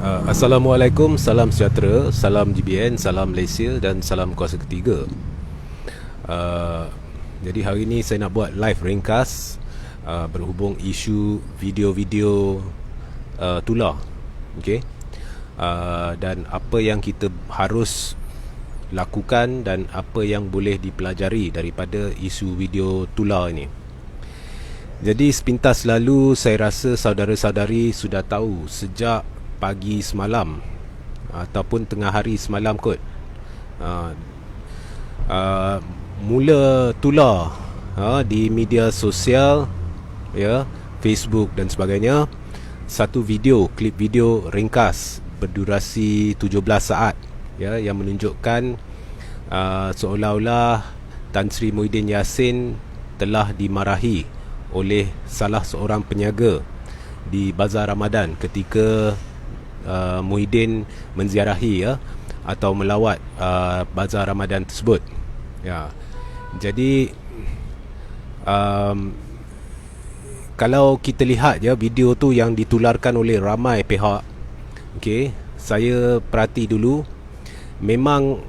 Assalamualaikum, salam sejahtera, salam GBN, salam Malaysia dan salam kuasa ketiga. Jadi hari ini saya nak buat live ringkas berhubung isu video-video tular, okay? Dan apa yang kita harus lakukan dan apa yang boleh dipelajari daripada isu video tular ini. Jadi sepintas lalu saya rasa saudara-saudari sudah tahu sejak pagi semalam ataupun tengah hari semalam kot, mula tular di media sosial, ya, Facebook dan sebagainya, satu video, klip video ringkas berdurasi 17 saat, ya, yang menunjukkan seolah-olah Tan Sri Muhyiddin Yassin telah dimarahi oleh salah seorang peniaga di Bazar Ramadan ketika Muhyiddin menziarahi, ya, atau melawat Bazar Ramadan tersebut, ya. Jadi kalau kita lihat, ya, video tu yang ditularkan oleh ramai pihak, okey, saya perhati dulu, memang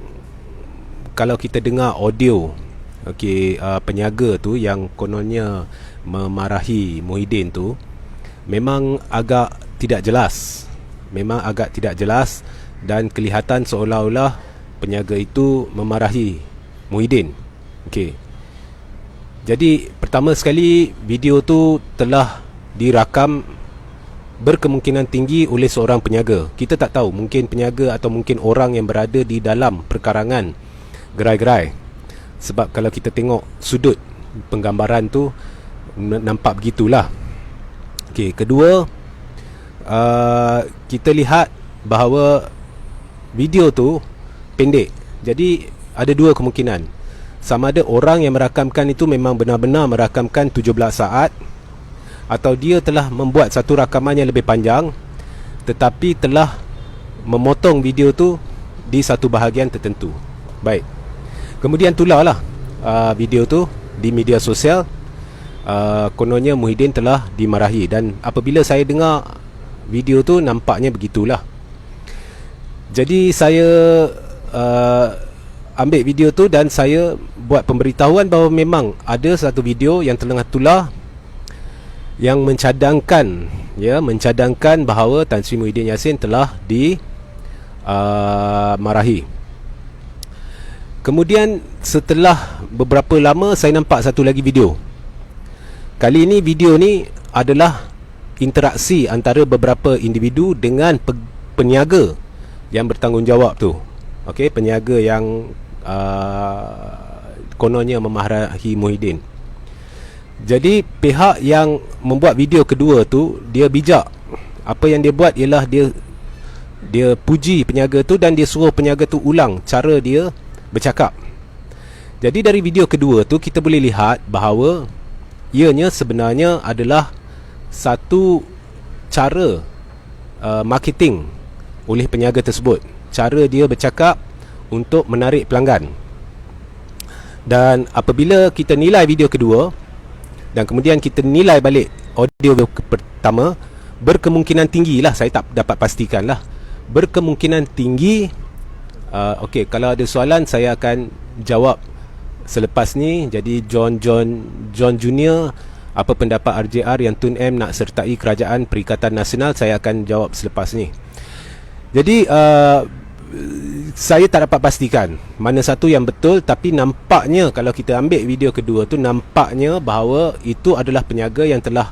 kalau kita dengar audio, okey, peniaga tu yang kononnya memarahi Muhyiddin tu memang agak tidak jelas. Memang agak tidak jelas dan kelihatan seolah-olah peniaga itu memarahi Muhyiddin. Okey. Jadi pertama sekali, video tu telah dirakam berkemungkinan tinggi oleh seorang peniaga. Kita tak tahu, mungkin peniaga atau mungkin orang yang berada di dalam perkarangan gerai-gerai. Sebab kalau kita tengok sudut penggambaran tu nampak begitulah. Okey, kedua, kita lihat bahawa video tu pendek. Jadi ada dua kemungkinan. Sama ada orang yang merakamkan itu memang benar-benar merakamkan 17 saat, atau dia telah membuat satu rakaman yang lebih panjang tetapi telah memotong video tu di satu bahagian tertentu. Baik. Kemudian tularlah video tu di media sosial. Kononnya Muhyiddin telah dimarahi, dan apabila saya dengar video tu nampaknya begitulah. Jadi saya ambil video tu dan saya buat pemberitahuan bahawa memang ada satu video yang tengah tular yang mencadangkan, ya, mencadangkan bahawa Tan Sri Muhyiddin Yassin telah dimarahi. Kemudian setelah beberapa lama saya nampak satu lagi video. Kali ini video ni adalah interaksi antara beberapa individu dengan peniaga yang bertanggungjawab tu. Okey, peniaga yang kononnya memarahi Muhyiddin. Jadi pihak yang membuat video kedua tu, dia bijak. Apa yang dia buat ialah dia puji peniaga tu dan dia suruh peniaga tu ulang cara dia bercakap. Jadi dari video kedua tu kita boleh lihat bahawa ianya sebenarnya adalah satu cara marketing oleh peniaga tersebut. Cara dia bercakap untuk menarik pelanggan. Dan apabila kita nilai video kedua dan kemudian kita nilai balik audio pertama, berkemungkinan tinggi lah, saya tak dapat pastikan lah, berkemungkinan tinggi, okey, kalau ada soalan saya akan jawab selepas ni. Jadi John Junior, apa pendapat RJR yang Tun M nak sertai Kerajaan Perikatan Nasional? Saya akan jawab selepas ni. Jadi saya tak dapat pastikan mana satu yang betul, tapi nampaknya kalau kita ambil video kedua tu, nampaknya bahawa itu adalah peniaga yang telah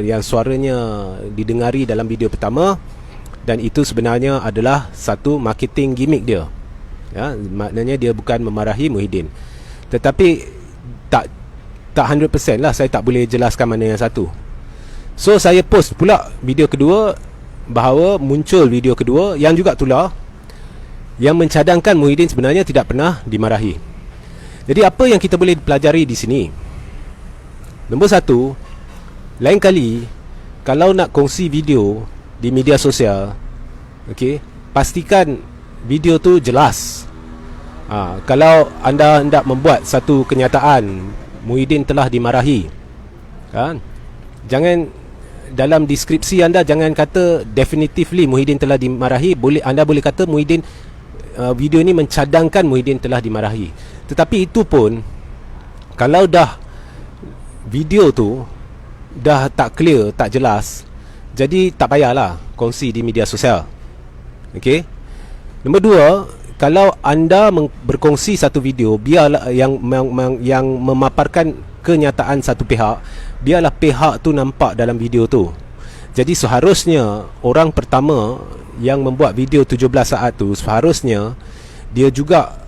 yang suaranya didengari dalam video pertama, dan itu sebenarnya adalah satu marketing gimmick dia, ya, maknanya dia bukan memarahi Muhyiddin. Tetapi tak 100% lah, saya tak boleh jelaskan mana yang satu. So saya post pula video kedua, bahawa muncul video kedua yang juga tular, yang mencadangkan Muhyiddin sebenarnya tidak pernah dimarahi. Jadi apa yang kita boleh pelajari di sini? Nombor satu, lain kali kalau nak kongsi video di media sosial, okey, pastikan video tu jelas. Kalau anda hendak membuat satu kenyataan Muhyiddin telah dimarahi, kan, dalam deskripsi anda jangan kata definitively Muhyiddin telah dimarahi. Anda boleh kata Muhyiddin, video ni mencadangkan Muhyiddin telah dimarahi. Tetapi itu pun kalau dah video tu dah tak clear, tak jelas, jadi tak payahlah kongsi di media sosial. Okey. Nombor dua, kalau anda berkongsi satu video, biarlah yang memaparkan kenyataan satu pihak, biarlah pihak tu nampak dalam video tu. Jadi seharusnya orang pertama yang membuat video 17 saat tu, seharusnya dia juga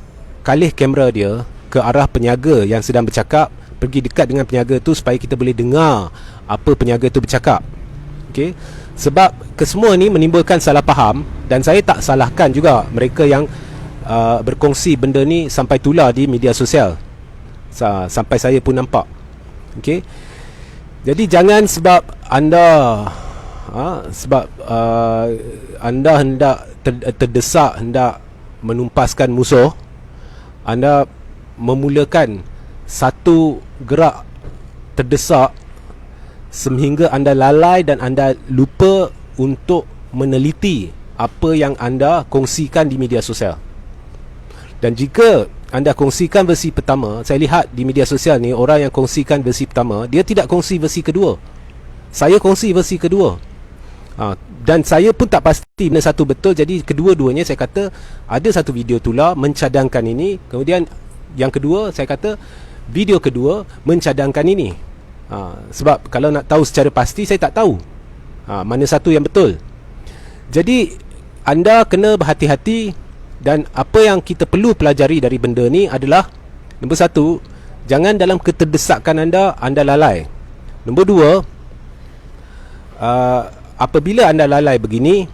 kalih kamera dia ke arah penyaga yang sedang bercakap, pergi dekat dengan penyaga tu supaya kita boleh dengar apa penyaga tu bercakap. Okey. Sebab kesemua ni menimbulkan salah faham, dan saya tak salahkan juga mereka yang berkongsi benda ni sampai tular di media sosial. Sampai saya pun nampak. Okey. Jadi jangan sebab anda anda hendak terdesak, hendak menumpaskan musuh, anda memulakan satu gerak terdesak sehingga anda lalai dan anda lupa untuk meneliti apa yang anda kongsikan di media sosial. Dan jika anda kongsikan versi pertama, saya lihat di media sosial ni orang yang kongsikan versi pertama, dia tidak kongsi versi kedua. Saya kongsi versi kedua. Dan saya pun tak pasti mana satu betul. Jadi kedua-duanya saya kata ada satu video tular mencadangkan ini, kemudian yang kedua saya kata video kedua mencadangkan ini. Sebab kalau nak tahu secara pasti, saya tak tahu mana satu yang betul. Jadi anda kena berhati-hati, dan apa yang kita perlu pelajari dari benda ni adalah, nombor satu, jangan dalam keterdesakan anda lalai. Nombor dua, apabila anda lalai begini,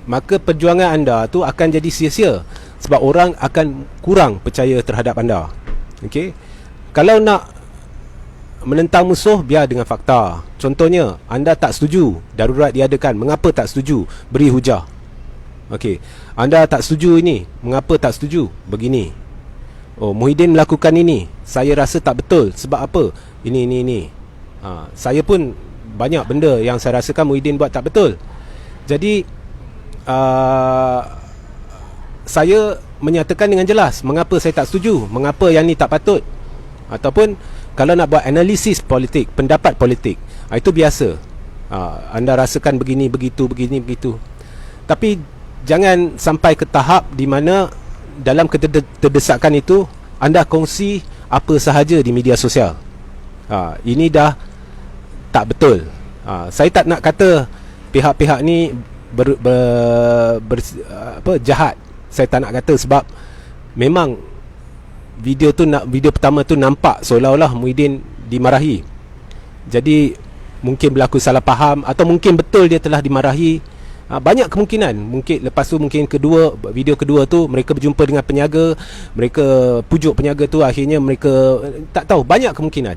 maka perjuangan anda tu akan jadi sia-sia, sebab orang akan kurang percaya terhadap anda. Okey. Kalau nak menentang musuh, biar dengan fakta. Contohnya, anda tak setuju darurat diadakan, mengapa tak setuju? Beri hujah. Okey. Anda tak setuju ini, mengapa tak setuju? Begini. Oh, Muhyiddin melakukan ini, saya rasa tak betul. Sebab apa? Ini. Saya pun banyak benda yang saya rasakan Muhyiddin buat tak betul. Jadi saya menyatakan dengan jelas mengapa saya tak setuju, mengapa yang ni tak patut. Ataupun kalau nak buat analisis politik, pendapat politik, itu biasa. Anda rasakan begini, begitu, begini, begitu. Tapi jangan sampai ke tahap di mana dalam keterdesakan itu anda kongsi apa sahaja di media sosial. Ini dah tak betul. Saya tak nak kata pihak-pihak ni jahat. Saya tak nak kata, sebab memang video pertama tu nampak seolah-olah Muhyiddin dimarahi. Jadi mungkin berlaku salah faham, atau mungkin betul dia telah dimarahi. Banyak kemungkinan. Mungkin lepas tu, mungkin video kedua tu mereka berjumpa dengan penyaga, mereka pujuk penyaga tu, akhirnya mereka tak tahu. Banyak kemungkinan.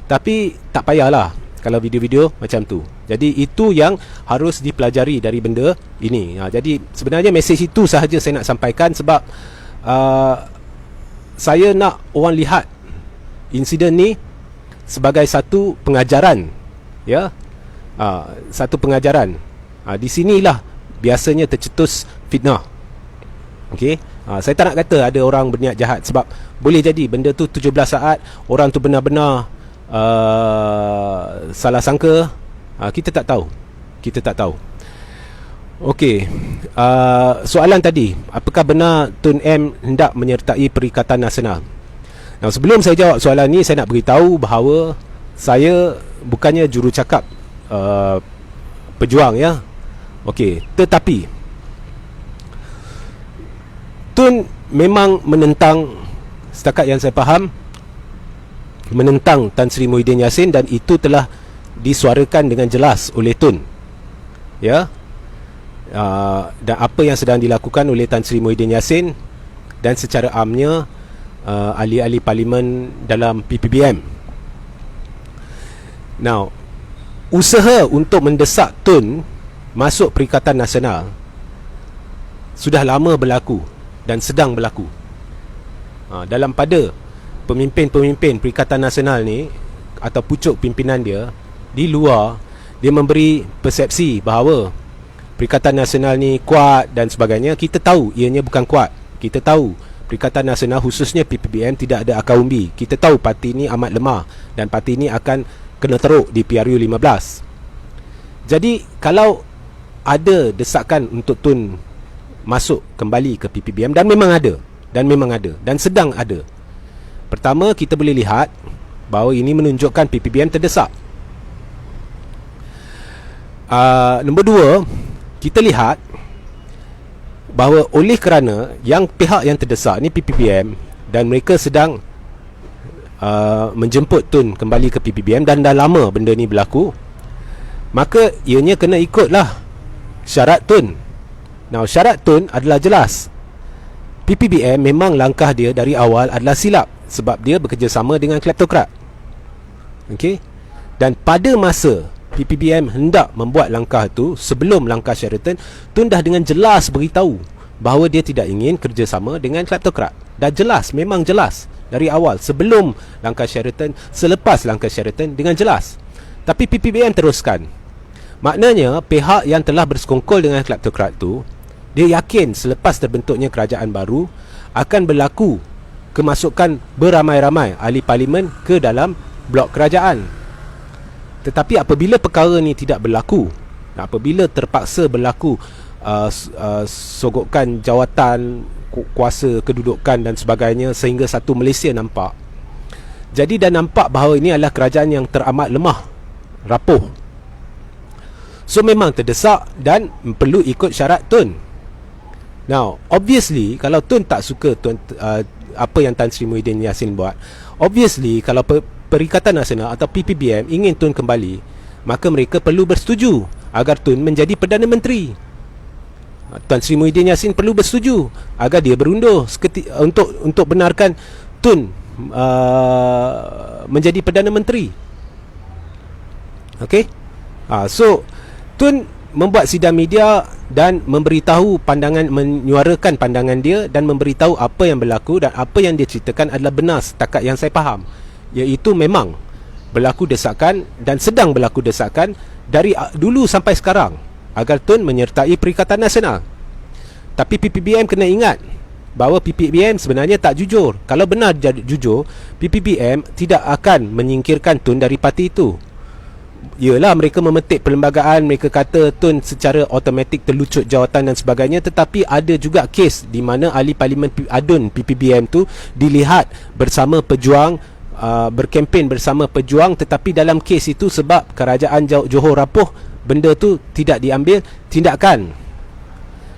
Tapi tak payahlah kalau video-video macam tu. Jadi itu yang harus dipelajari dari benda ini. Jadi sebenarnya mesej itu sahaja saya nak sampaikan, sebab saya nak orang lihat insiden ni sebagai satu pengajaran, ya. Satu pengajaran. Di sinilah biasanya tercetus fitnah. Okey. Saya tak nak kata ada orang berniat jahat, sebab boleh jadi benda tu 17 saat orang tu benar-benar salah sangka. Kita tak tahu. Okey. Soalan tadi, apakah benar Tun M hendak menyertai Perikatan Nasional? Nah, sebelum saya jawab soalan ni, saya nak beritahu bahawa saya bukannya jurucakap pejuang, ya. Okey, tetapi Tun memang menentang, setakat yang saya faham, menentang Tan Sri Muhyiddin Yassin, dan itu telah disuarakan dengan jelas oleh Tun, ya. Dan apa yang sedang dilakukan oleh Tan Sri Muhyiddin Yassin dan secara amnya ahli-ahli parlimen dalam PPBM. Now, usaha untuk mendesak Tun masuk Perikatan Nasional sudah lama berlaku dan sedang berlaku. Dalam pada pemimpin-pemimpin Perikatan Nasional ni, atau pucuk pimpinan dia di luar, dia memberi persepsi bahawa Perikatan Nasional ni kuat dan sebagainya. Kita tahu ianya bukan kuat. Kita tahu Perikatan Nasional khususnya PPBM tidak ada akar umbi. Kita tahu parti ni amat lemah dan parti ni akan kena teruk di PRU 15. Jadi kalau ada desakan untuk Tun masuk kembali ke PPBM, dan memang ada dan sedang ada. Pertama, kita boleh lihat bahawa ini menunjukkan PPBM terdesak. Nombor dua, kita lihat bahawa oleh kerana yang pihak yang terdesak ni PPBM, dan mereka sedang menjemput Tun kembali ke PPBM, dan dah lama benda ni berlaku, maka ianya kena ikutlah syarat Tun. Now, syarat Tun adalah jelas. PPBM memang langkah dia dari awal adalah silap sebab dia bekerjasama dengan kleptokrat. Okey? Dan pada masa PPBM hendak membuat langkah itu, sebelum langkah Sheraton, Tun dah dengan jelas beritahu bahawa dia tidak ingin kerjasama dengan kleptokrat. Dah jelas, memang jelas dari awal, sebelum langkah Sheraton, selepas langkah Sheraton, dengan jelas. Tapi PPBM teruskan. Maknanya pihak yang telah bersekongkol dengan kleptokrat tu, dia yakin selepas terbentuknya kerajaan baru akan berlaku kemasukan beramai-ramai ahli parlimen ke dalam blok kerajaan. Tetapi apabila perkara ni tidak berlaku, apabila terpaksa berlaku sogokan jawatan, kuasa kedudukan dan sebagainya, sehingga satu Malaysia nampak, jadi dah nampak bahawa ini adalah kerajaan yang teramat lemah, rapuh. So memang terdesak dan perlu ikut syarat Tun. Now, obviously kalau Tun tak suka apa yang Tan Sri Muhyiddin Yassin buat, obviously kalau Perikatan Nasional atau PPBM ingin Tun kembali, maka mereka perlu bersetuju agar Tun menjadi Perdana Menteri. Tan Sri Muhyiddin Yassin perlu bersetuju agar dia berundur untuk benarkan Tun menjadi Perdana Menteri. Okey? So Tun membuat sidang media dan memberitahu pandangan, menyuarakan pandangan dia dan memberitahu apa yang berlaku, dan apa yang dia ceritakan adalah benar setakat yang saya faham, iaitu memang berlaku desakan dan sedang berlaku desakan dari dulu sampai sekarang agar Tun menyertai Perikatan Nasional. Tapi PPBM kena ingat bahawa PPBM sebenarnya tak jujur. Kalau benar jujur, PPBM tidak akan menyingkirkan Tun dari parti itu. Yalah, mereka memetik perlembagaan, mereka kata Tun secara automatik terlucut jawatan dan sebagainya. Tetapi ada juga kes di mana ahli parlimen ADUN PPBM tu dilihat bersama pejuang, berkempen bersama pejuang, tetapi dalam kes itu sebab kerajaan Johor rapuh, benda tu tidak diambil tindakan.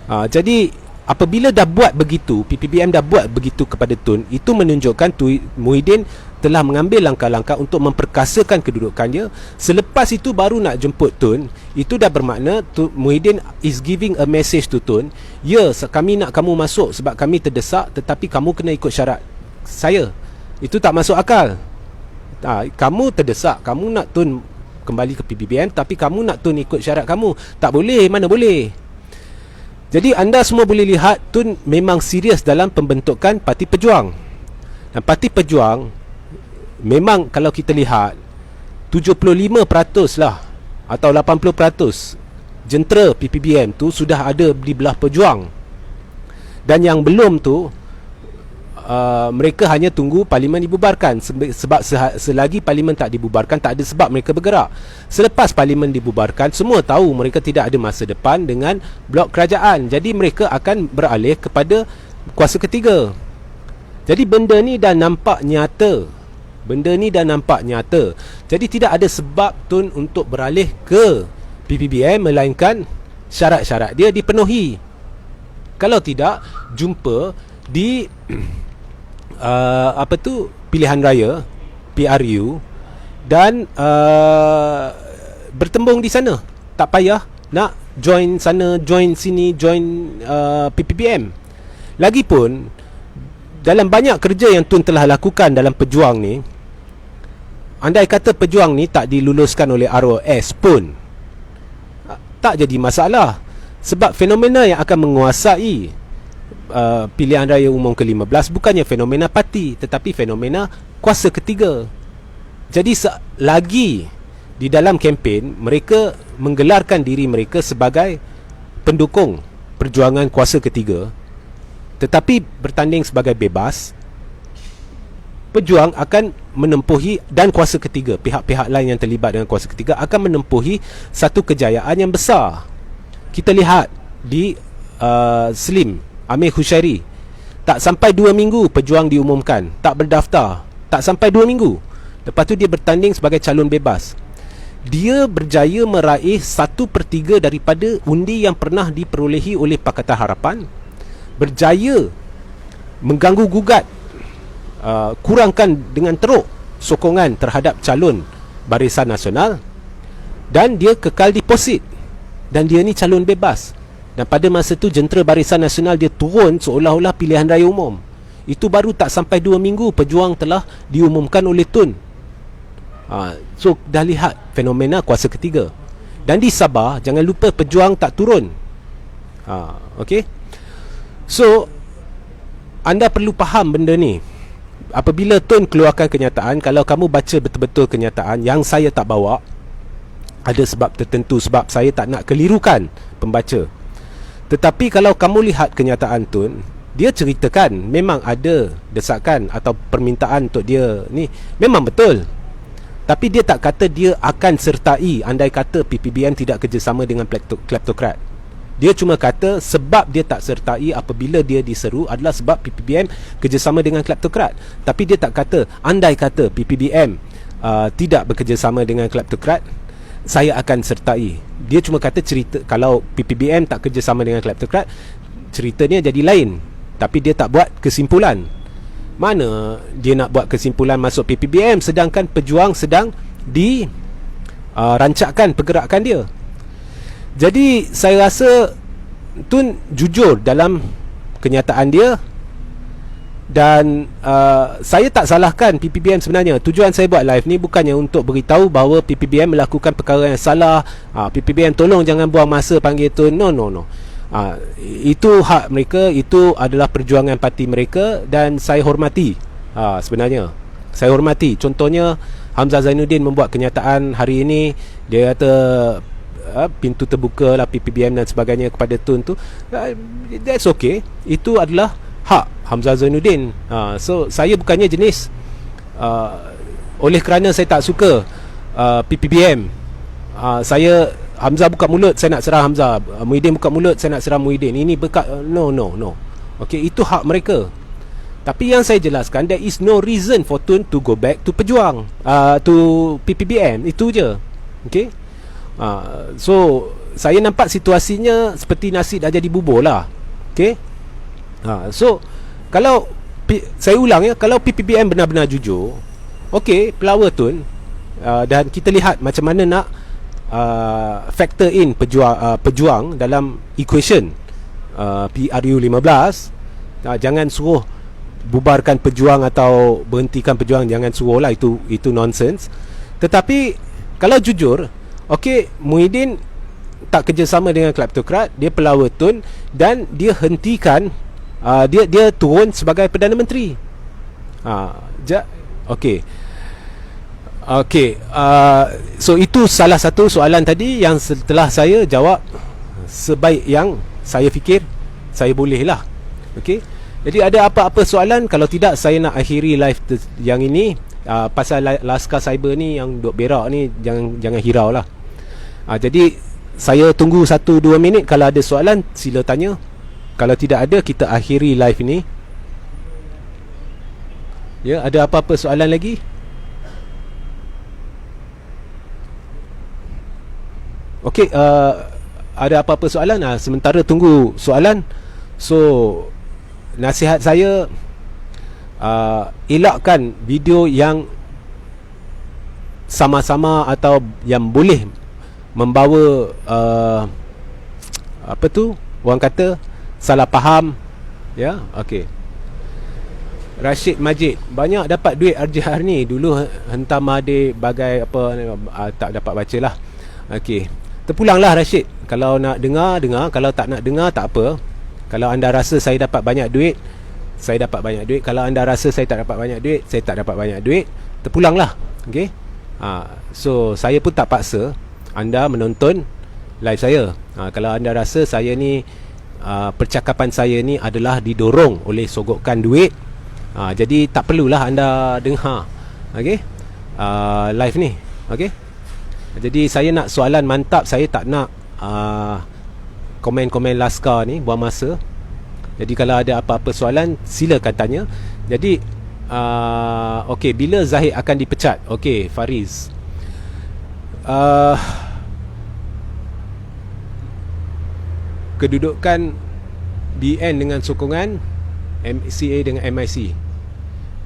Jadi apabila dah buat begitu, PPBM dah buat begitu kepada Tun, itu menunjukkan Muhyiddin telah mengambil langkah-langkah untuk memperkasakan kedudukannya. Selepas itu baru nak jemput Tun, itu dah bermakna Muhyiddin is giving a message to Tun, ya, kami nak kamu masuk sebab kami terdesak, tetapi kamu kena ikut syarat saya. Itu tak masuk akal. Kamu terdesak, kamu nak Tun kembali ke PPBM, tapi kamu nak Tun ikut syarat kamu. Tak boleh, mana boleh. Jadi anda semua boleh lihat Tun memang serius dalam pembentukan Parti Pejuang. Dan Parti Pejuang memang kalau kita lihat 75% lah atau 80% jentera PPBM tu sudah ada di belah Pejuang. Dan yang belum tu mereka hanya tunggu parlimen dibubarkan. Sebab selagi parlimen tak dibubarkan, tak ada sebab mereka bergerak. Selepas parlimen dibubarkan, semua tahu mereka tidak ada masa depan dengan blok kerajaan. Jadi mereka akan beralih kepada kuasa ketiga. Jadi benda ni dah nampak nyata. Jadi tidak ada sebab Tun untuk beralih ke PPBM, melainkan syarat-syarat dia dipenuhi. Kalau tidak, jumpa di pilihan raya PRU dan bertembung di sana. Tak payah nak join sana, join sini, join PPBM. Lagipun dalam banyak kerja yang Tun telah lakukan dalam Pejuang ni, andai kata Pejuang ni tak diluluskan oleh ROS pun, tak jadi masalah. Sebab fenomena yang akan menguasai pilihan raya umum ke-15 bukannya fenomena parti, tetapi fenomena kuasa ketiga. Jadi lagi di dalam kempen mereka menggelarkan diri mereka sebagai pendukung perjuangan kuasa ketiga, tetapi bertanding sebagai bebas, pejuang akan menempuhi, dan kuasa ketiga, pihak-pihak lain yang terlibat dengan kuasa ketiga akan menempuhi satu kejayaan yang besar. Kita lihat di Slim Amir Hushairi, tak sampai 2 minggu pejuang diumumkan, tak berdaftar, tak sampai 2 minggu. Lepas tu dia bertanding sebagai calon bebas. Dia berjaya meraih 1/3 daripada undi yang pernah diperolehi oleh Pakatan Harapan, berjaya mengganggu gugat, kurangkan dengan teruk sokongan terhadap calon Barisan Nasional, dan dia kekal deposit, dan dia ni calon bebas. Dan pada masa tu jentera Barisan Nasional dia turun seolah-olah pilihan raya umum. Itu baru tak sampai 2 minggu pejuang telah diumumkan oleh Tun. So dah lihat fenomena kuasa ketiga. Dan di Sabah jangan lupa pejuang tak turun. Okay. So anda perlu faham benda ni. Apabila Tun keluarkan kenyataan, kalau kamu baca betul-betul kenyataan yang saya tak bawa, ada sebab tertentu, sebab saya tak nak kelirukan pembaca. Tetapi kalau kamu lihat kenyataan Tun, dia ceritakan memang ada desakan atau permintaan untuk dia ni, memang betul. Tapi dia tak kata dia akan sertai andai kata PPBM tidak kerjasama dengan kleptokrat. Dia cuma kata sebab dia tak sertai apabila dia diseru adalah sebab PPBM kerjasama dengan kleptokrat. Tapi dia tak kata andai kata PPBM tidak bekerjasama dengan kleptokrat, saya akan sertai. Dia cuma kata cerita kalau PPBM tak kerjasama dengan kleptokrat, ceritanya jadi lain. Tapi dia tak buat kesimpulan. Mana dia nak buat kesimpulan masuk PPBM sedangkan pejuang sedang dirancakkan pergerakan dia. Jadi saya rasa Tun jujur dalam kenyataan dia. Dan saya tak salahkan PPBM sebenarnya. Tujuan saya buat live ni bukannya untuk beritahu bahawa PPBM melakukan perkara yang salah. PPBM tolong jangan buang masa panggil Tun. No. Itu hak mereka, itu adalah perjuangan parti mereka, dan saya hormati. Sebenarnya saya hormati. Contohnya Hamzah Zainuddin membuat kenyataan hari ini. Dia kata pintu terbuka lah PPBM dan sebagainya kepada Tun tu. That's okay. Itu adalah hak Hamzah Zainuddin. So saya bukannya jenis oleh kerana saya tak suka PPBM, saya Hamzah buka mulut saya nak serang Hamzah, Muhyiddin buka mulut saya nak serang Muhyiddin. Ini berkat no. Okay, itu hak mereka. Tapi yang saya jelaskan, there is no reason for Tun to go back to pejuang, to PPBM. Itu je. Okay. So saya nampak situasinya seperti nasi dah jadi bubur lah. Okay. So kalau saya ulang ya, kalau PPBM benar-benar jujur, okey, pelawa Tun, dan kita lihat macam mana nak factor in pejuang dalam equation PRU 15. Jangan suruh bubarkan pejuang atau berhentikan pejuang, jangan suruh lah, itu nonsense. Tetapi kalau jujur, okey, Muhyiddin tak kerjasama dengan kleptokrat, dia pelawa Tun, dan dia hentikan, dia turun sebagai Perdana Menteri. Okey, so itu salah satu soalan tadi yang setelah saya jawab sebaik yang saya fikir saya boleh lah. Okey, jadi ada apa-apa soalan? Kalau tidak, saya nak akhiri live yang ini. Pasal Laskar Cyber ni yang duk berak ni, jangan hirau lah. Jadi saya tunggu 1-2 minit. Kalau ada soalan sila tanya. Kalau tidak ada, kita akhiri live ini. Ya, ada apa-apa soalan lagi? Okey, ada apa-apa soalan? Sementara tunggu soalan. So nasihat saya, elakkan video yang sama-sama atau yang boleh membawa apa tu orang kata salah faham. Ya, okey. Rashid Majid, banyak dapat duit RJR ni. Dulu hentam adik bagai apa, tak dapat baca lah. Okey, terpulanglah Rashid. Kalau nak dengar, kalau tak nak dengar, tak apa. Kalau anda rasa saya dapat banyak duit, saya dapat banyak duit. Kalau anda rasa saya tak dapat banyak duit, saya tak dapat banyak duit. Terpulanglah. Okey. So saya pun tak paksa anda menonton live saya. Kalau anda rasa saya ni percakapan saya ni adalah didorong oleh sogokan duit, jadi tak perlulah anda dengar live ni. Jadi saya nak soalan mantap, saya tak nak komen-komen laskar ni buang masa. Jadi kalau ada apa-apa soalan silakan tanya. Jadi bila Zahid akan dipecat? Fariz, kedudukan DN dengan sokongan MCA dengan MIC,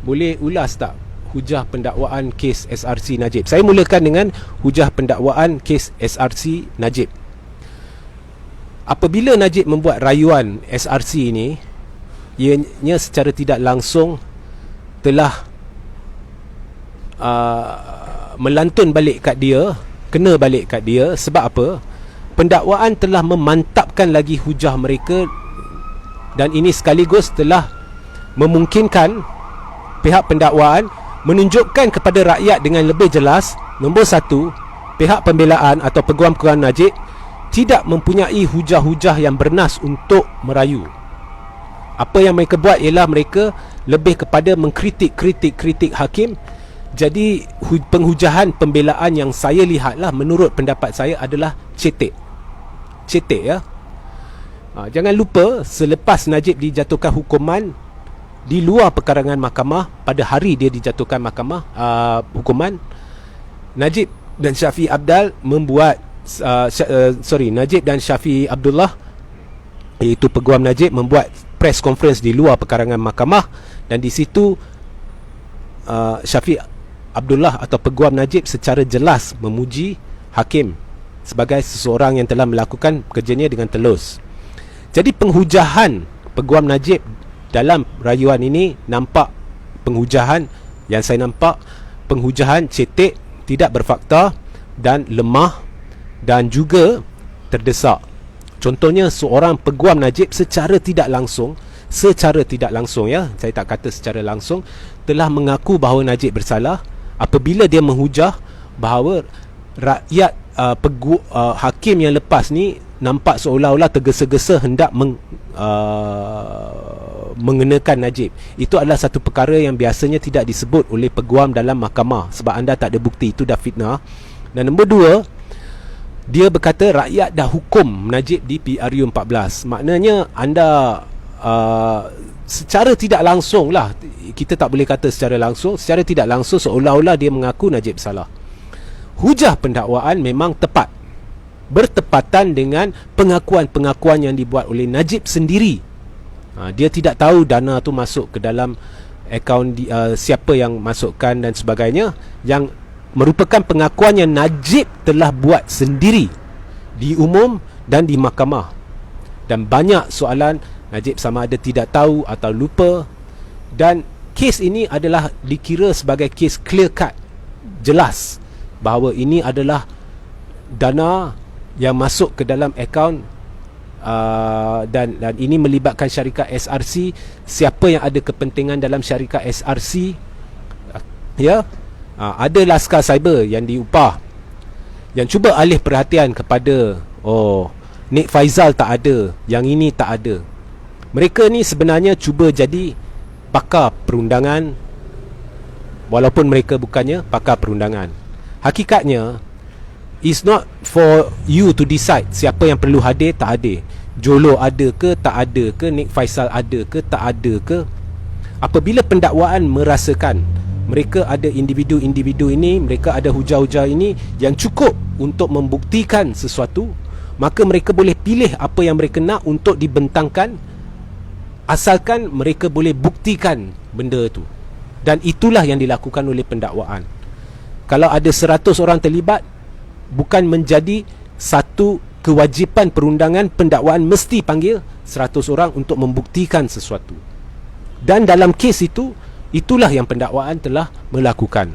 boleh ulas tak hujah pendakwaan kes SRC Najib? Saya mulakan dengan hujah pendakwaan kes SRC Najib. Apabila Najib membuat rayuan SRC ini, ianya secara tidak langsung telah melantun balik kat dia, kena balik kat dia. Sebab apa? Pendakwaan telah memantapkan lagi hujah mereka, dan ini sekaligus telah memungkinkan pihak pendakwaan menunjukkan kepada rakyat dengan lebih jelas, nombor satu, pihak pembelaan atau peguam-peguam Najib tidak mempunyai hujah-hujah yang bernas untuk merayu. Apa yang mereka buat ialah mereka lebih kepada mengkritik hakim. Jadi penghujahan pembelaan yang saya lihatlah, menurut pendapat saya, adalah cetek ya. Jangan lupa, selepas Najib dijatuhkan hukuman di luar perkarangan mahkamah, pada hari dia dijatuhkan hukuman, Najib dan Syafiq Abdal membuat Najib dan Syafiq Abdullah, iaitu peguam Najib, membuat press conference di luar perkarangan mahkamah, dan di situ Syafiq Abdullah atau peguam Najib secara jelas memuji hakim sebagai seseorang yang telah melakukan kerjanya dengan telus. Jadi penghujahan peguam Najib dalam rayuan ini nampak penghujahan yang saya nampak, penghujahan cetek, tidak berfakta dan lemah, dan juga terdesak. Contohnya, seorang peguam Najib secara tidak langsung ya, saya tak kata secara langsung, telah mengaku bahawa Najib bersalah apabila dia menghujah bahawa rakyat hakim yang lepas ni nampak seolah-olah tergesa-gesa hendak mengenakan Najib. Itu adalah satu perkara yang biasanya tidak disebut oleh peguam dalam mahkamah, sebab anda tak ada bukti, itu dah fitnah. Dan nombor dua, dia berkata rakyat dah hukum Najib di PRU 14. Maknanya anda secara tidak langsung lah, kita tak boleh kata secara langsung, secara tidak langsung seolah-olah dia mengaku Najib salah. Hujah pendakwaan memang tepat, bertepatan dengan pengakuan-pengakuan yang dibuat oleh Najib sendiri. Dia tidak tahu dana tu masuk ke dalam akaun siapa yang masukkan dan sebagainya, yang merupakan pengakuan yang Najib telah buat sendiri di umum dan di mahkamah. Dan banyak soalan Najib sama ada tidak tahu atau lupa. Dan kes ini adalah dikira sebagai kes clear cut, jelas bahawa ini adalah dana yang masuk ke dalam akaun dan ini melibatkan syarikat SRC. Siapa yang ada kepentingan dalam syarikat SRC ya, ada laskar cyber yang diupah, yang cuba alih perhatian kepada Nik Faizal tak ada, yang ini tak ada. Mereka ni sebenarnya cuba jadi pakar perundangan, walaupun mereka bukannya pakar perundangan. Hakikatnya, it's not for you to decide siapa yang perlu hadir, tak hadir. Jolo ada ke, tak ada ke, Nik Faisal ada ke, tak ada ke. Apabila pendakwaan merasakan mereka ada individu-individu ini, mereka ada hujah-hujah ini yang cukup untuk membuktikan sesuatu, maka mereka boleh pilih apa yang mereka nak untuk dibentangkan, asalkan mereka boleh buktikan benda itu. Dan itulah yang dilakukan oleh pendakwaan. Kalau ada 100 orang terlibat, bukan menjadi satu kewajipan perundangan pendakwaan mesti panggil 100 orang untuk membuktikan sesuatu. Dan dalam kes itu, itulah yang pendakwaan telah melakukan.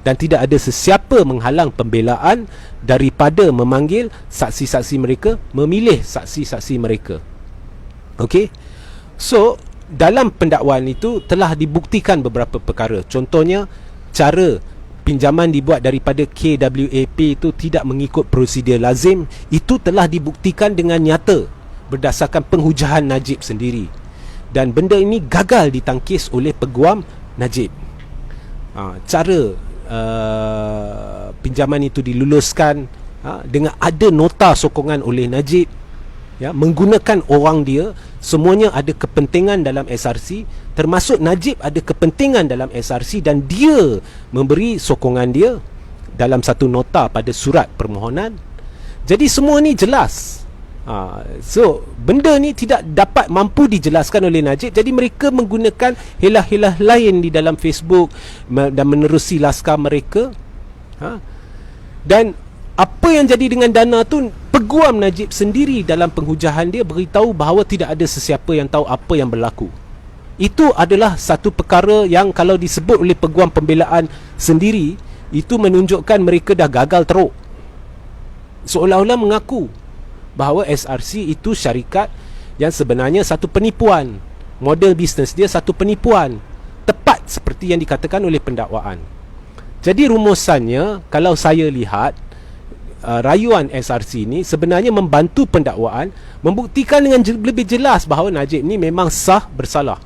Dan tidak ada sesiapa menghalang pembelaan daripada memanggil saksi-saksi mereka, memilih saksi-saksi mereka. Okey? So, dalam pendakwaan itu telah dibuktikan beberapa perkara. Contohnya, cara pinjaman dibuat daripada KWAP itu tidak mengikut prosedur lazim, itu telah dibuktikan dengan nyata berdasarkan penghujahan Najib sendiri. Dan benda ini gagal ditangkis oleh peguam Najib. Cara pinjaman itu diluluskan dengan ada nota sokongan oleh Najib, menggunakan orang dia. Semuanya ada kepentingan dalam SRC, termasuk Najib ada kepentingan dalam SRC, dan dia memberi sokongan dia dalam satu nota pada surat permohonan. Jadi semua ni jelas. So benda ni tidak dapat mampu dijelaskan oleh Najib. Jadi mereka menggunakan helah-helah lain di dalam Facebook dan menerusi laskar mereka. Dan apa yang jadi dengan dana tu, peguam Najib sendiri dalam penghujahan dia beritahu bahawa tidak ada sesiapa yang tahu apa yang berlaku. Itu adalah satu perkara yang kalau disebut oleh peguam pembelaan sendiri, itu menunjukkan mereka dah gagal teruk. Seolah-olah mengaku bahawa SRC itu syarikat yang sebenarnya satu penipuan. Model bisnes dia satu penipuan, tepat seperti yang dikatakan oleh pendakwaan. Jadi rumusannya, kalau saya lihat, rayuan SRC ni sebenarnya membantu pendakwaan membuktikan dengan lebih jelas bahawa Najib ni memang sah bersalah.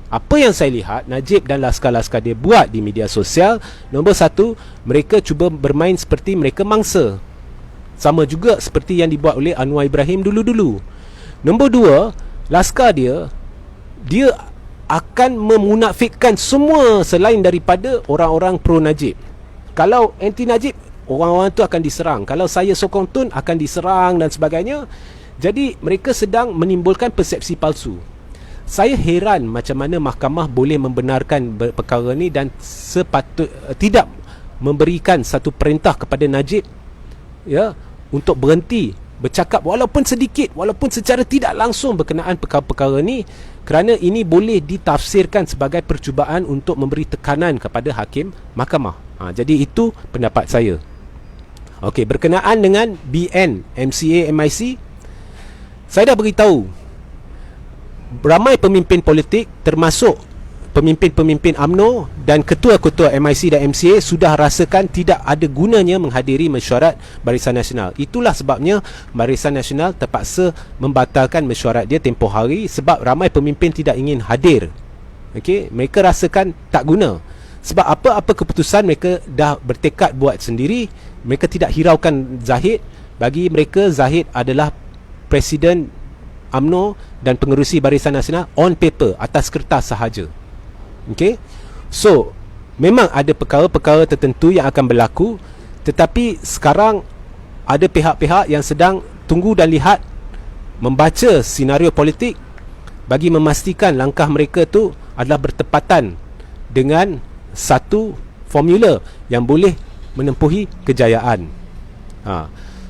Apa yang saya lihat Najib dan laskar-laskar dia buat di media sosial, nombor satu, mereka cuba bermain seperti mereka mangsa, sama juga seperti yang dibuat oleh Anwar Ibrahim dulu-dulu. Nombor dua, laskar dia akan memunafikkan semua selain daripada orang-orang pro Najib. Kalau anti Najib, orang-orang tu akan diserang. Kalau saya sokong Tun, akan diserang dan sebagainya. Jadi mereka sedang menimbulkan persepsi palsu. Saya heran macam mana mahkamah boleh membenarkan perkara ni dan tidak memberikan satu perintah kepada Najib untuk berhenti bercakap walaupun sedikit, walaupun secara tidak langsung berkenaan perkara-perkara ni, kerana ini boleh ditafsirkan sebagai percubaan untuk memberi tekanan kepada hakim mahkamah. Jadi itu pendapat saya. Okey, berkenaan dengan BN, MCA, MIC, saya dah beritahu ramai pemimpin politik termasuk pemimpin-pemimpin UMNO dan ketua-ketua MIC dan MCA sudah rasakan tidak ada gunanya menghadiri mesyuarat Barisan Nasional. Itulah sebabnya Barisan Nasional terpaksa membatalkan mesyuarat dia tempoh hari, sebab ramai pemimpin tidak ingin hadir. Okey, mereka rasakan tak guna. Sebab apa-apa keputusan mereka dah bertekad buat sendiri. Mereka tidak hiraukan Zahid. Bagi mereka, Zahid adalah Presiden UMNO dan pengerusi Barisan Nasional on paper, atas kertas sahaja. Okay? So memang ada perkara-perkara tertentu yang akan berlaku, tetapi sekarang ada pihak-pihak yang sedang tunggu dan lihat, membaca senario politik bagi memastikan langkah mereka tu adalah bertepatan dengan satu formula yang boleh menempuhi kejayaan.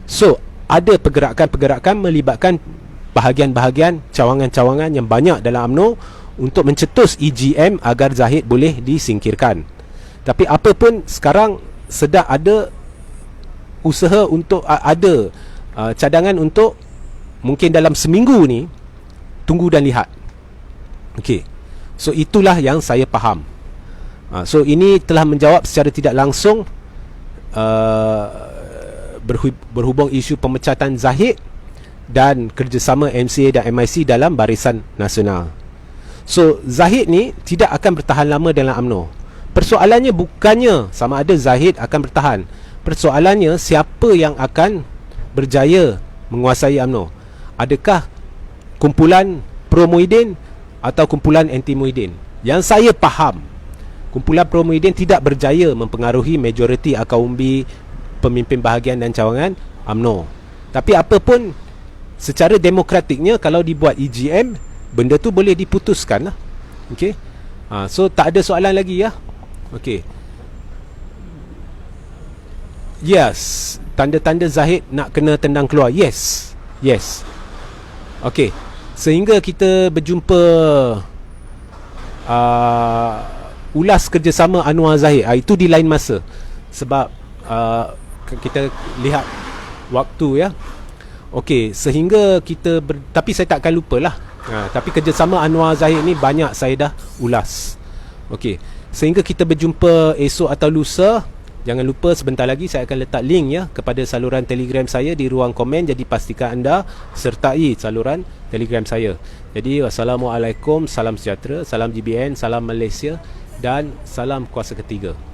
So ada pergerakan-pergerakan melibatkan bahagian-bahagian cawangan-cawangan yang banyak dalam UMNO untuk mencetus EGM agar Zahid boleh disingkirkan. Tapi apa pun, sekarang sedang ada usaha untuk ada cadangan untuk mungkin dalam seminggu ni tunggu dan lihat. Okey. So itulah yang saya faham. So ini telah menjawab secara tidak langsung berhubung isu pemecatan Zahid dan kerjasama MCA dan MIC dalam Barisan Nasional. So Zahid ni tidak akan bertahan lama dalam UMNO. Persoalannya bukannya sama ada Zahid akan bertahan. Persoalannya siapa yang akan berjaya menguasai UMNO. Adakah kumpulan pro Muhyiddin atau kumpulan anti Muhyiddin? Yang saya faham, kumpulan pro Muhyiddin tidak berjaya mempengaruhi majoriti akar umbi pemimpin bahagian dan cawangan UMNO. Tapi apa pun, secara demokratiknya kalau dibuat EGM, benda tu boleh diputuskan lah. Okay? So tak ada soalan lagi ya. Okay. Yes, tanda-tanda Zahid nak kena tendang keluar. Yes. Yes. Okay. Sehingga kita berjumpa ulas kerjasama Anwar Zahid, itu di lain masa. Sebab kita lihat waktu ya. Okey, sehingga kita tapi saya takkan lupalah. Tapi kerjasama Anwar Zahid ni banyak saya dah ulas. Okey, Sehingga kita berjumpa esok atau lusa. Jangan lupa sebentar lagi saya akan letak link ya kepada saluran Telegram saya di ruang komen. Jadi pastikan anda sertai saluran Telegram saya. Jadi wassalamualaikum, salam sejahtera, salam GBN, salam Malaysia dan salam kuasa ketiga.